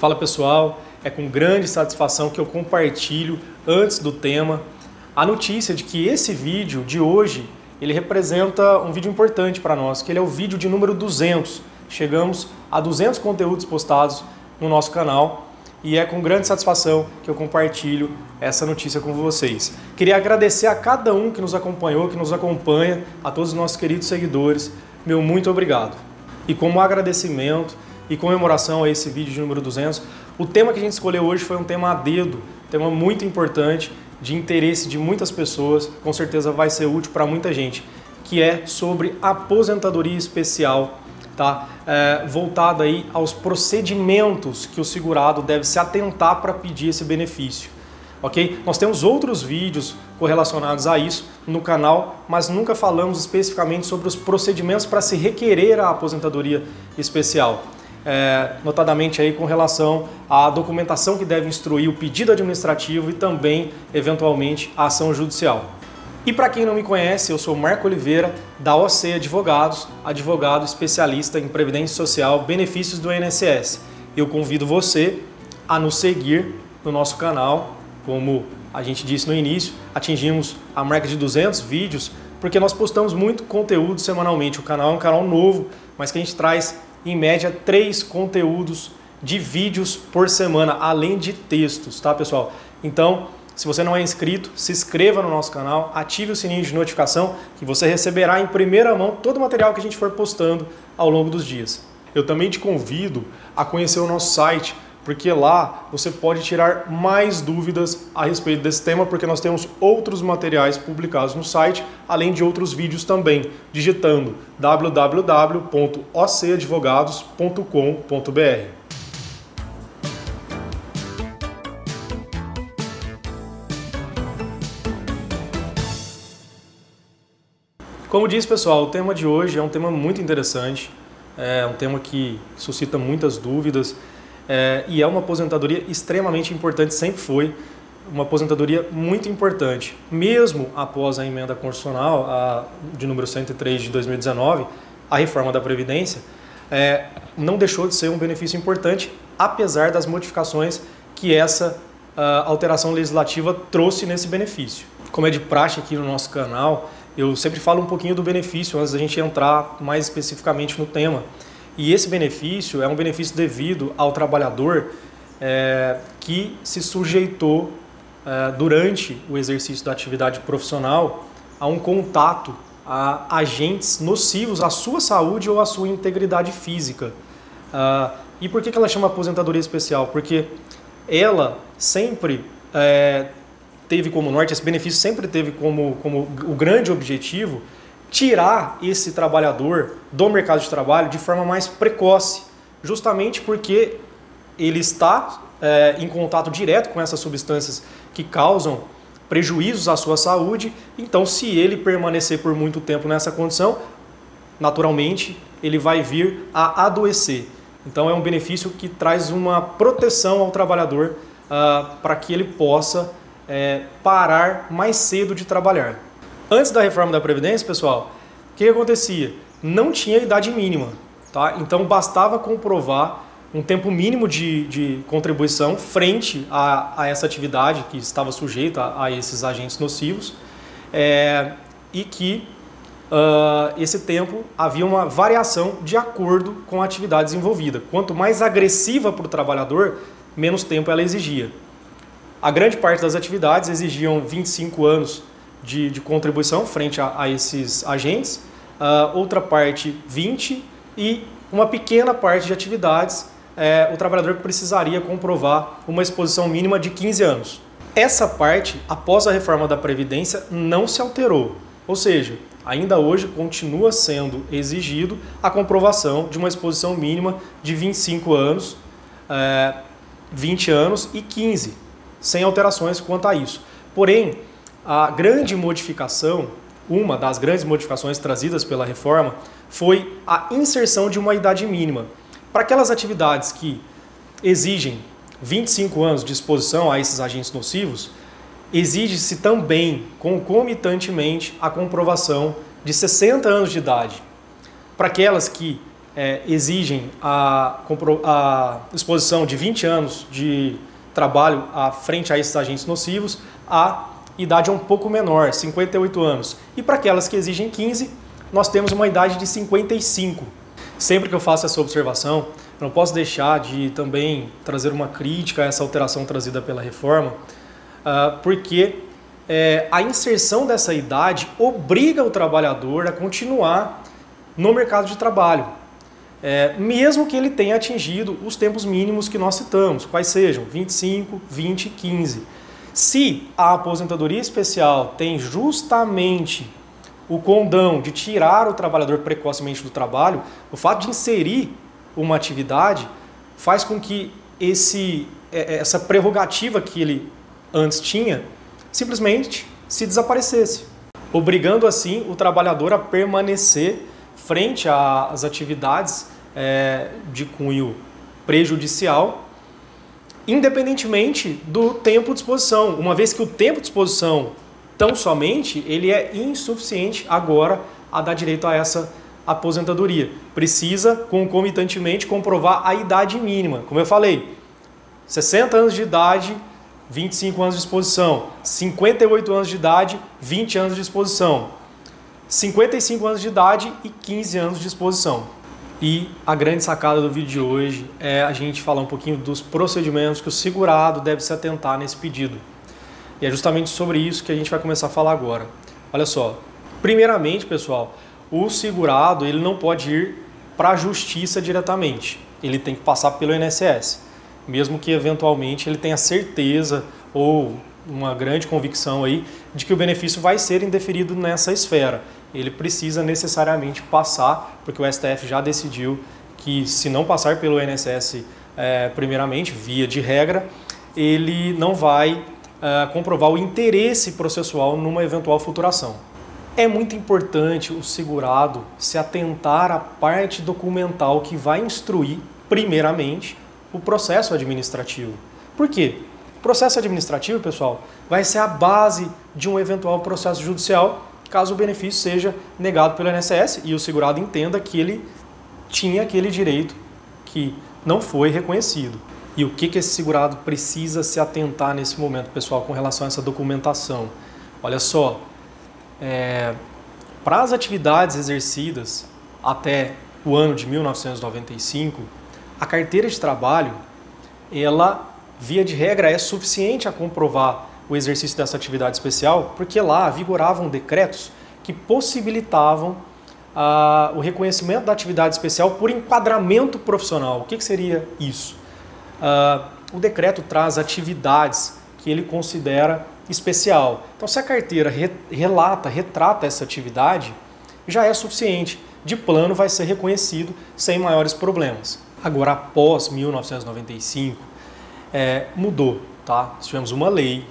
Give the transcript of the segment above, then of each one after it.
Fala pessoal, é com grande satisfação que eu compartilho, antes do tema, a notícia de que esse vídeo de hoje, ele representa um vídeo importante para nós, que ele é o vídeo de número 200. Chegamos a 200 conteúdos postados no nosso canal e é com grande satisfação que eu compartilho essa notícia com vocês. Queria agradecer a cada um que nos acompanhou, que nos acompanha, a todos os nossos queridos seguidores. Meu muito obrigado. E como agradecimento e comemoração a esse vídeo de número 200, o tema que a gente escolheu hoje foi um tema a dedo, um tema muito importante, de interesse de muitas pessoas, com certeza vai ser útil para muita gente, que é sobre aposentadoria especial, tá? Voltado aí aos procedimentos que o segurado deve se atentar para pedir esse benefício. Ok? Nós temos outros vídeos correlacionados a isso no canal, mas nunca falamos especificamente sobre os procedimentos para se requerer a aposentadoria especial. Notadamente aí com relação à documentação que deve instruir o pedido administrativo e também, eventualmente, a ação judicial. E para quem não me conhece, eu sou Marco Oliveira, da OC Advogados, advogado especialista em Previdência Social, benefícios do INSS. Eu convido você a nos seguir no nosso canal. Como a gente disse no início, atingimos a marca de 200 vídeos, porque nós postamos muito conteúdo semanalmente. O canal é um canal novo, mas que a gente traz, em média, 3 conteúdos de vídeos por semana, além de textos, tá, pessoal? Então, se você não é inscrito, se inscreva no nosso canal, ative o sininho de notificação, que você receberá em primeira mão todo o material que a gente for postando ao longo dos dias. Eu também te convido a conhecer o nosso site, porque lá você pode tirar mais dúvidas a respeito desse tema, porque nós temos outros materiais publicados no site, além de outros vídeos também, digitando www.ocadvogados.com.br. Como disse, pessoal, o tema de hoje é um tema muito interessante, é um tema que suscita muitas dúvidas, e é uma aposentadoria extremamente importante, sempre foi uma aposentadoria muito importante. Mesmo após a emenda constitucional, de número 103 de 2019, a reforma da Previdência, não deixou de ser um benefício importante, apesar das modificações que essa alteração legislativa trouxe nesse benefício. Como é de praxe aqui no nosso canal, eu sempre falo um pouquinho do benefício antes da gente entrar mais especificamente no tema. E esse benefício é um benefício devido ao trabalhador que se sujeitou durante o exercício da atividade profissional a um contato a agentes nocivos à sua saúde ou à sua integridade física. E por que ela chama aposentadoria especial? Porque ela sempre teve como norte, esse benefício sempre teve como o grande objetivo tirar esse trabalhador do mercado de trabalho de forma mais precoce, justamente porque ele está em contato direto com essas substâncias que causam prejuízos à sua saúde. Então, se ele permanecer por muito tempo nessa condição, naturalmente ele vai vir a adoecer. Então é um benefício que traz uma proteção ao trabalhador para que ele possa parar mais cedo de trabalhar. Antes da reforma da Previdência, pessoal, o que acontecia? Não tinha idade mínima, tá? Então bastava comprovar um tempo mínimo de contribuição frente a essa atividade que estava sujeita a esses agentes nocivos, e que esse tempo havia uma variação de acordo com a atividade desenvolvida. Quanto mais agressiva para o trabalhador, menos tempo ela exigia. A grande parte das atividades exigiam 25 anos de contribuição frente a esses agentes, outra parte 20 e uma pequena parte de atividades o trabalhador precisaria comprovar uma exposição mínima de 15 anos. Essa parte, após a reforma da Previdência, não se alterou, ou seja, ainda hoje continua sendo exigido a comprovação de uma exposição mínima de 25 anos, 20 anos e 15, sem alterações quanto a isso. Porém, a grande modificação, uma das grandes modificações trazidas pela reforma, foi a inserção de uma idade mínima. Para aquelas atividades que exigem 25 anos de exposição a esses agentes nocivos, exige-se também, concomitantemente, a comprovação de 60 anos de idade. Para aquelas que exigem a exposição de 20 anos de trabalho frente a esses agentes nocivos, a idade é um pouco menor, 58 anos. E para aquelas que exigem 15, nós temos uma idade de 55. Sempre que eu faço essa observação, eu não posso deixar de também trazer uma crítica a essa alteração trazida pela reforma, porque a inserção dessa idade obriga o trabalhador a continuar no mercado de trabalho, mesmo que ele tenha atingido os tempos mínimos que nós citamos, quais sejam 25, 20 e 15. Se a aposentadoria especial tem justamente o condão de tirar o trabalhador precocemente do trabalho, o fato de inserir uma atividade faz com que essa prerrogativa que ele antes tinha simplesmente se desaparecesse, obrigando assim o trabalhador a permanecer frente às atividades de cunho prejudicial, independentemente do tempo de exposição, uma vez que o tempo de exposição tão somente ele é insuficiente agora a dar direito a essa aposentadoria. Precisa concomitantemente comprovar a idade mínima, como eu falei, 60 anos de idade, 25 anos de exposição, 58 anos de idade, 20 anos de exposição, 55 anos de idade e 15 anos de exposição. E a grande sacada do vídeo de hoje é a gente falar um pouquinho dos procedimentos que o segurado deve se atentar nesse pedido. E é justamente sobre isso que a gente vai começar a falar agora. Olha só, primeiramente, pessoal, o segurado ele não pode ir para a justiça diretamente. Ele tem que passar pelo INSS, mesmo que eventualmente ele tenha certeza ou uma grande convicção aí de que o benefício vai ser indeferido nessa esfera. Ele precisa necessariamente passar, porque o STF já decidiu que se não passar pelo INSS primeiramente, via de regra, ele não vai comprovar o interesse processual numa eventual futuração. É muito importante o segurado se atentar à parte documental que vai instruir, primeiramente, o processo administrativo. Por quê? O processo administrativo, pessoal, vai ser a base de um eventual processo judicial, caso o benefício seja negado pelo INSS e o segurado entenda que ele tinha aquele direito que não foi reconhecido. E o que esse segurado precisa se atentar nesse momento, pessoal, com relação a essa documentação? Olha só, para as atividades exercidas até o ano de 1995, a carteira de trabalho, ela, via de regra, é suficiente a comprovar o exercício dessa atividade especial, porque lá vigoravam decretos que possibilitavam o reconhecimento da atividade especial por enquadramento profissional. O que seria isso? O decreto traz atividades que ele considera especial. Então, se a carteira retrata essa atividade, já é suficiente. De plano, vai ser reconhecido sem maiores problemas. Agora, após 1995, mudou, tá? Nós tivemos uma lei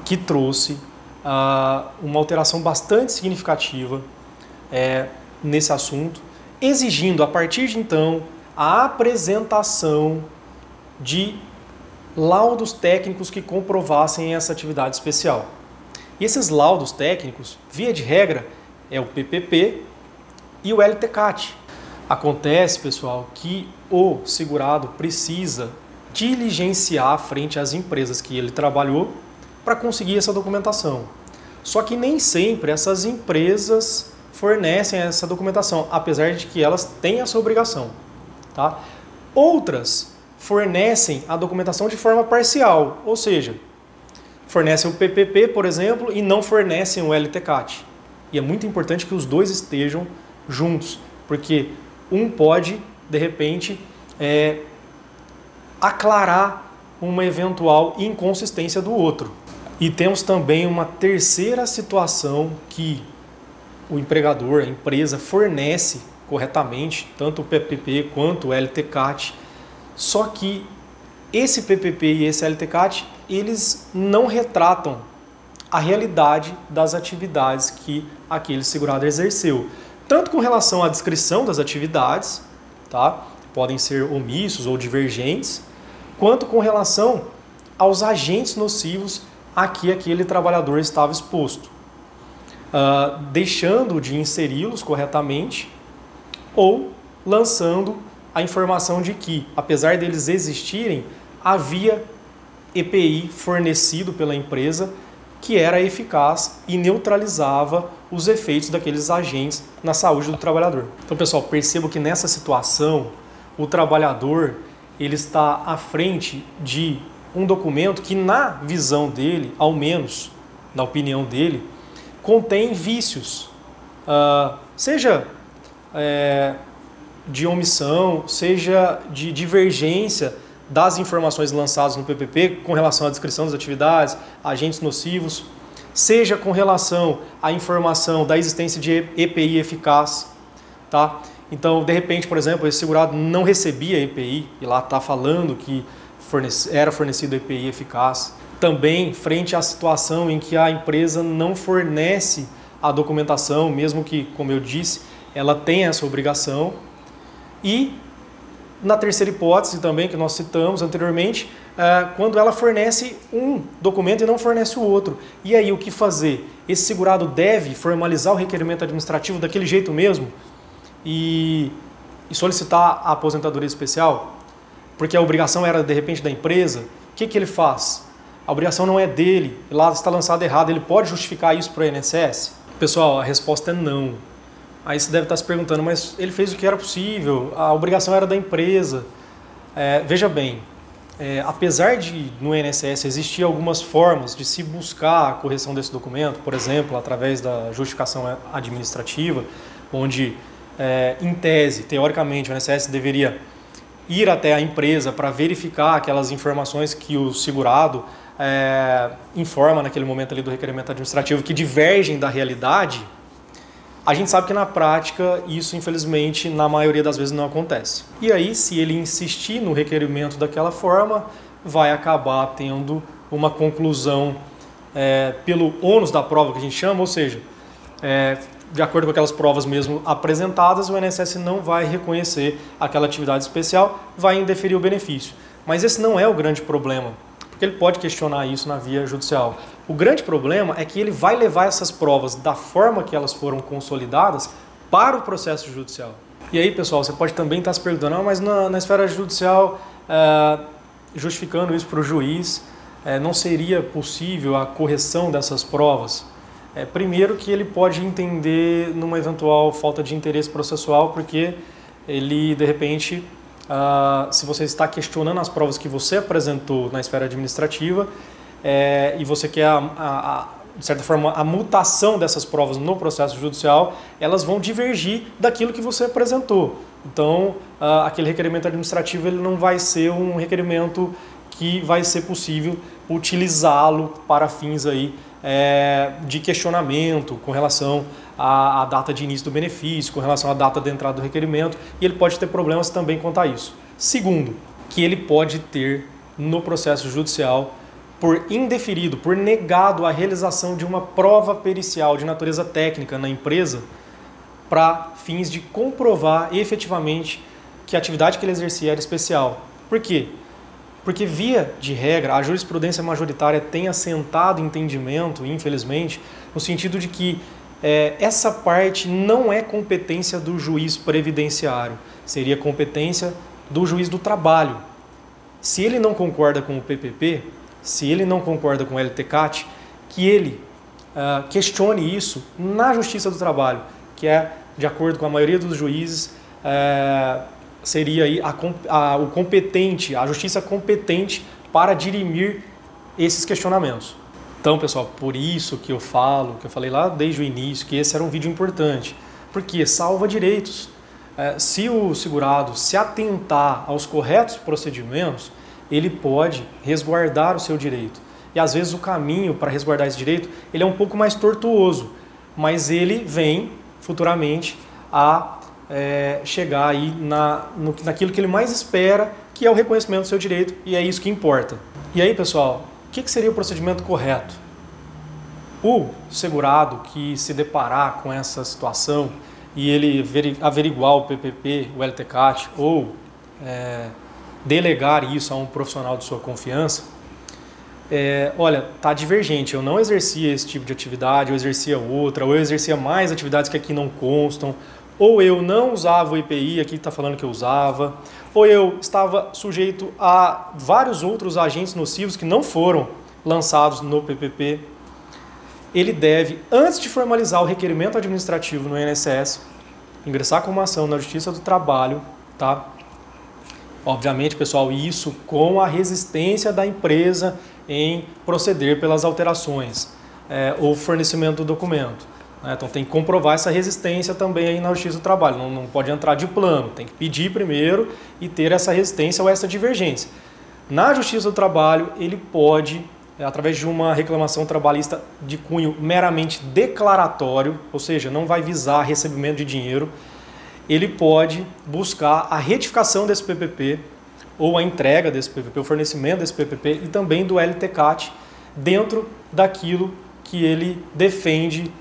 que trouxe uma alteração bastante significativa nesse assunto, exigindo, a partir de então, a apresentação de laudos técnicos que comprovassem essa atividade especial. E esses laudos técnicos, via de regra, é o PPP e o LTCAT. Acontece, pessoal, que o segurado precisa diligenciar frente às empresas que ele trabalhou para conseguir essa documentação. Só que nem sempre essas empresas fornecem essa documentação, apesar de que elas têm essa obrigação. Tá? Outras fornecem a documentação de forma parcial, ou seja, fornecem o PPP, por exemplo, e não fornecem o LTCAT. E é muito importante que os dois estejam juntos, porque um pode, de repente, aclarar uma eventual inconsistência do outro. E temos também uma terceira situação que o empregador, a empresa, fornece corretamente, tanto o PPP quanto o LTCAT, só que esse PPP e esse LTCAT, eles não retratam a realidade das atividades que aquele segurado exerceu. Tanto com relação à descrição das atividades, tá? Podem ser omissos ou divergentes, quanto com relação aos agentes nocivos a que aquele trabalhador estava exposto, deixando de inseri-los corretamente ou lançando a informação de que, apesar deles existirem, havia EPI fornecido pela empresa que era eficaz e neutralizava os efeitos daqueles agentes na saúde do trabalhador. Então, pessoal, perceba que nessa situação o trabalhador ele está à frente de um documento que, na visão dele, ao menos na opinião dele, contém vícios, seja de omissão, seja de divergência das informações lançadas no PPP com relação à descrição das atividades, agentes nocivos, seja com relação à informação da existência de EPI eficaz, tá? Então, de repente, por exemplo, esse segurado não recebia EPI e lá está falando que era fornecido EPI eficaz. Também frente à situação em que a empresa não fornece a documentação, mesmo que, como eu disse, ela tenha essa obrigação. E na terceira hipótese também, que nós citamos anteriormente, quando ela fornece um documento e não fornece o outro. E aí, o que fazer? Esse segurado deve formalizar o requerimento administrativo daquele jeito mesmo e solicitar a aposentadoria especial? Porque a obrigação era, de repente, da empresa. O que ele faz? A obrigação não é dele, lá está lançado errado. Ele pode justificar isso para o INSS? Pessoal, a resposta é não. Aí você deve estar se perguntando, mas ele fez o que era possível, a obrigação era da empresa. Veja bem, apesar de no INSS existir algumas formas de se buscar a correção desse documento, por exemplo, através da justificação administrativa, onde, em tese, teoricamente, o INSS deveria ir até a empresa para verificar aquelas informações que o segurado informa naquele momento ali do requerimento administrativo que divergem da realidade. A gente sabe que na prática isso, infelizmente, na maioria das vezes não acontece. E aí, se ele insistir no requerimento daquela forma, vai acabar tendo uma conclusão pelo ônus da prova, que a gente chama, ou seja, de acordo com aquelas provas mesmo apresentadas, o INSS não vai reconhecer aquela atividade especial, vai indeferir o benefício. Mas esse não é o grande problema, porque ele pode questionar isso na via judicial. O grande problema é que ele vai levar essas provas da forma que elas foram consolidadas para o processo judicial. E aí, pessoal, você pode também estar se perguntando, mas na esfera judicial, justificando isso para o juiz, não seria possível a correção dessas provas? Primeiro que ele pode entender numa eventual falta de interesse processual, porque ele, de repente, se você está questionando as provas que você apresentou na esfera administrativa, e você quer, de certa forma, a mutação dessas provas no processo judicial, elas vão divergir daquilo que você apresentou. Então, aquele requerimento administrativo ele não vai ser um requerimento que vai ser possível utilizá-lo para fins aí, de questionamento com relação à data de início do benefício, com relação à data de entrada do requerimento, e ele pode ter problemas também quanto a isso. Segundo, que ele pode ter no processo judicial por indeferido, por negado a realização de uma prova pericial de natureza técnica na empresa para fins de comprovar efetivamente que a atividade que ele exercia era especial. Por quê? Porque, via de regra, a jurisprudência majoritária tem assentado entendimento, infelizmente, no sentido de que essa parte não é competência do juiz previdenciário, seria competência do juiz do trabalho. Se ele não concorda com o PPP, se ele não concorda com o LTCAT, que ele questione isso na Justiça do Trabalho, que de acordo com a maioria dos juízes, seria aí o competente, a justiça competente para dirimir esses questionamentos. Então, pessoal, por isso que eu falei lá desde o início, que esse era um vídeo importante, porque salva direitos. Se o segurado se atentar aos corretos procedimentos, ele pode resguardar o seu direito. E às vezes o caminho para resguardar esse direito ele é um pouco mais tortuoso, mas ele vem futuramente a chegar aí naquilo que ele mais espera, que é o reconhecimento do seu direito, e é isso que importa. E aí, pessoal, o que seria o procedimento correto? O segurado que se deparar com essa situação e ele averiguar o PPP, o LTCAT, ou delegar isso a um profissional de sua confiança, olha, está divergente, eu não exercia esse tipo de atividade, eu exercia outra, ou eu exercia mais atividades que aqui não constam, ou eu não usava o IPI, aqui está falando que eu usava, ou eu estava sujeito a vários outros agentes nocivos que não foram lançados no PPP, ele deve, antes de formalizar o requerimento administrativo no INSS, ingressar com uma ação na Justiça do Trabalho, tá? Obviamente, pessoal, isso com a resistência da empresa em proceder pelas alterações ou fornecimento do documento. Então tem que comprovar essa resistência também aí na Justiça do Trabalho, não pode entrar de plano, tem que pedir primeiro e ter essa resistência ou essa divergência. Na Justiça do Trabalho, ele pode, através de uma reclamação trabalhista de cunho meramente declaratório, ou seja, não vai visar recebimento de dinheiro, ele pode buscar a retificação desse PPP ou a entrega desse PPP, o fornecimento desse PPP e também do LTCAT dentro daquilo que ele defende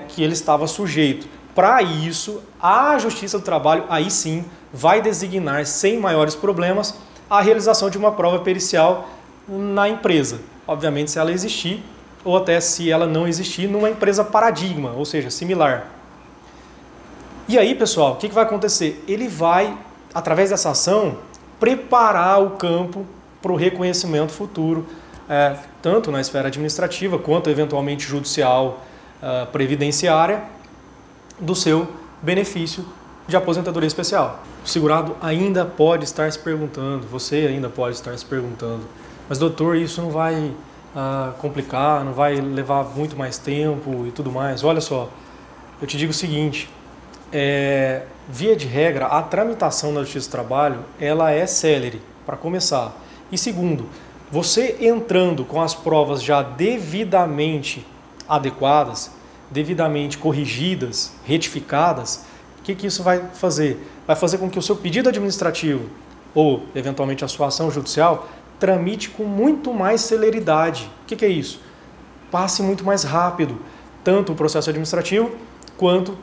que ele estava sujeito. Para isso, a Justiça do Trabalho, aí sim, vai designar, sem maiores problemas, a realização de uma prova pericial na empresa. Obviamente, se ela existir, ou até se ela não existir, numa empresa paradigma, ou seja, similar. E aí, pessoal, o que vai acontecer? Ele vai, através dessa ação, preparar o campo para o reconhecimento futuro, tanto na esfera administrativa, quanto eventualmente judicial, previdenciária, do seu benefício de aposentadoria especial. O segurado ainda pode estar se perguntando, você ainda pode estar se perguntando, mas doutor, isso não vai complicar, não vai levar muito mais tempo e tudo mais? Olha só, eu te digo o seguinte, via de regra, a tramitação na Justiça do Trabalho, ela é célere, para começar. E segundo, você entrando com as provas já devidamente adequadas, devidamente corrigidas, retificadas, o que isso vai fazer? Vai fazer com que o seu pedido administrativo ou, eventualmente, a sua ação judicial tramite com muito mais celeridade. O que é isso? Passe muito mais rápido, tanto o processo administrativo quanto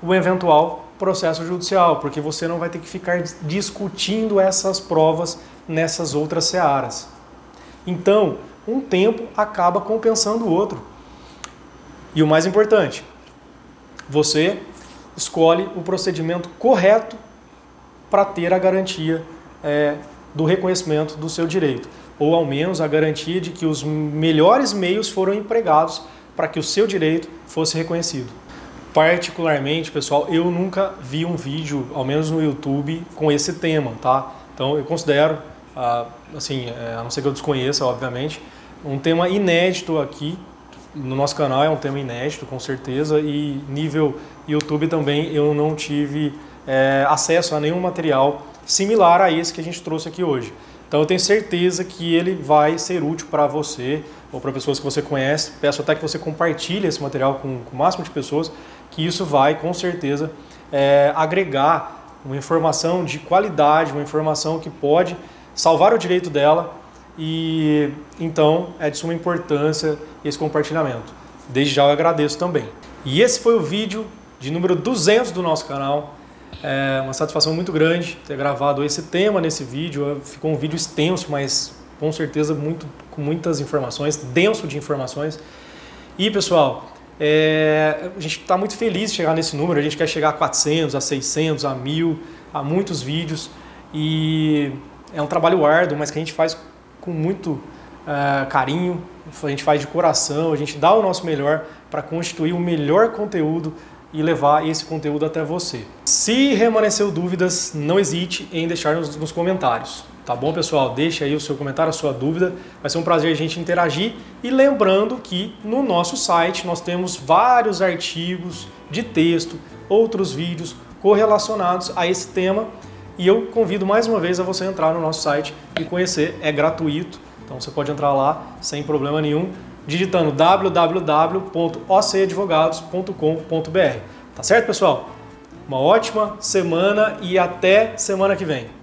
o eventual processo judicial, porque você não vai ter que ficar discutindo essas provas nessas outras searas. Então, um tempo acaba compensando o outro. E o mais importante, você escolhe o procedimento correto para ter a garantia do reconhecimento do seu direito, ou ao menos a garantia de que os melhores meios foram empregados para que o seu direito fosse reconhecido. Particularmente, pessoal, eu nunca vi um vídeo, ao menos no YouTube, com esse tema, tá? Então eu considero, assim, a não ser que eu desconheça, obviamente, um tema inédito aqui no nosso canal, é um tema inédito, com certeza, e nível YouTube também eu não tive acesso a nenhum material similar a esse que a gente trouxe aqui hoje. Então eu tenho certeza que ele vai ser útil para você ou para pessoas que você conhece. Peço até que você compartilhe esse material com o máximo de pessoas, que isso vai com certeza agregar uma informação de qualidade, uma informação que pode salvar o direito dela, e então é de suma importância esse compartilhamento. Desde já eu agradeço também. E esse foi o vídeo de número 200 do nosso canal. É uma satisfação muito grande ter gravado esse tema nesse vídeo. Ficou um vídeo extenso, mas com certeza com muitas informações, denso de informações. E pessoal, a gente está muito feliz de chegar nesse número. A gente quer chegar a 400, a 600, a 1000, a muitos vídeos. E é um trabalho árduo, mas que a gente faz com muito carinho, a gente faz de coração, a gente dá o nosso melhor para constituir o melhor conteúdo e levar esse conteúdo até você. Se remanesceu dúvidas, não hesite em deixar nos comentários. Tá bom, pessoal? Deixe aí o seu comentário, a sua dúvida. Vai ser um prazer a gente interagir. E lembrando que no nosso site nós temos vários artigos de texto, outros vídeos correlacionados a esse tema. E eu convido mais uma vez a você entrar no nosso site e conhecer, é gratuito. Então você pode entrar lá sem problema nenhum, digitando www.ocadvogados.com.br. Tá certo, pessoal? Uma ótima semana e até semana que vem.